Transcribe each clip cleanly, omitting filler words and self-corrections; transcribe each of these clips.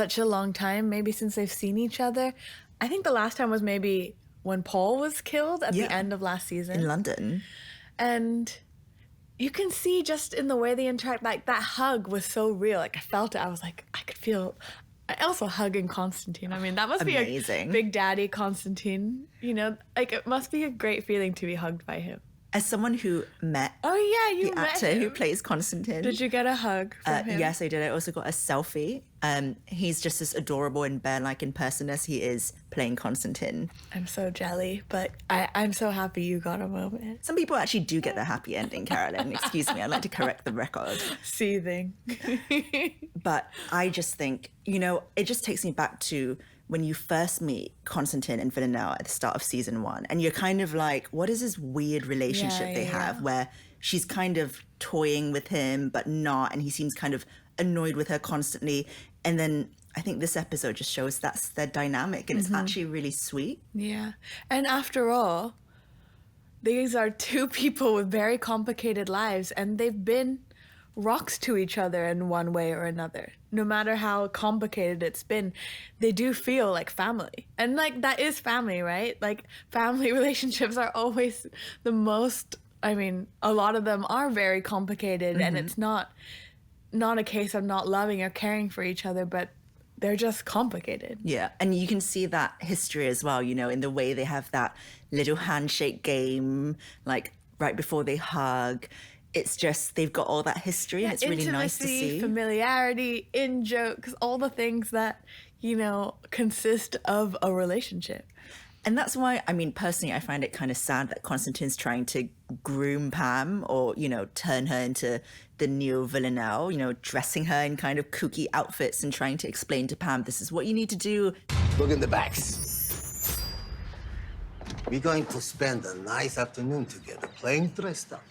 such a long time, maybe since they've seen each other. I think the last time was maybe when Paul was killed at the end of last season. In London. And you can see just in the way they interact, like that hug was so real. Like I felt it. I was like, I could feel... I also hugging Konstantin. I mean, that must Amazing. Be a big daddy Konstantin. You know, like it must be a great feeling to be hugged by him. As someone who met the actor who plays Konstantin. Did you get a hug from him? Yes, I did. I also got a selfie. He's just as adorable and bear-like in person as he is playing Konstantin. I'm so jelly, but I'm so happy you got a moment. Some people actually do get the happy ending, Carolyn. Excuse me, I'd like to correct the record. Seething. But I just think, you know, it just takes me back to when you first meet Konstantin and Villanelle at the start of season 1, and you're kind of like, what is this weird relationship they have where she's kind of toying with him, but not, and he seems kind of annoyed with her constantly. And then I think this episode just shows that's their dynamic, and it's actually really sweet. Yeah. And after all, these are two people with very complicated lives, and they've been rocks to each other in one way or another. No matter how complicated it's been, they do feel like family. And like that is family, right? Like family relationships are always the most, I mean, a lot of them are very complicated, and it's not a case of not loving or caring for each other, but they're just complicated. Yeah, and you can see that history as well, you know, in the way they have that little handshake game, like right before they hug. It's just, they've got all that history, and it's really nice to see. Familiarity, in-jokes, all the things that, you know, consist of a relationship. And that's why, I mean, personally, I find it kind of sad that Konstantin's trying to groom Pam, or, you know, turn her into the new Villanelle, you know, dressing her in kind of kooky outfits and trying to explain to Pam, this is what you need to do. Look in the backs. We're going to spend a nice afternoon together playing dressed up.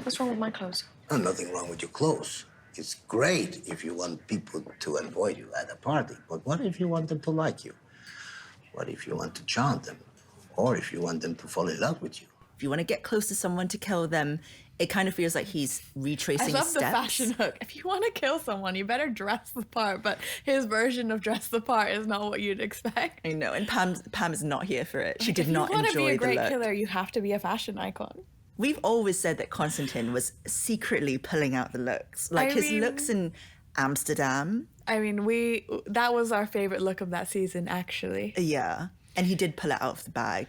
What's wrong with my clothes? Oh, nothing wrong with your clothes. It's great if you want people to avoid you at a party. But what if you want them to like you? What if you want to charm them? Or if you want them to fall in love with you? If you want to get close to someone to kill them, it kind of feels like he's retracing his steps. I love the fashion hook. If you want to kill someone, you better dress the part. But his version of dress the part is not what you'd expect. I know, and Pam is not here for it. She did not enjoy the look. If you want to be a great killer, you have to be a fashion icon. We've always said that Konstantin was secretly pulling out the looks. Like his looks in Amsterdam. I mean, that was our favorite look of that season, actually. Yeah. And he did pull it out of the bag.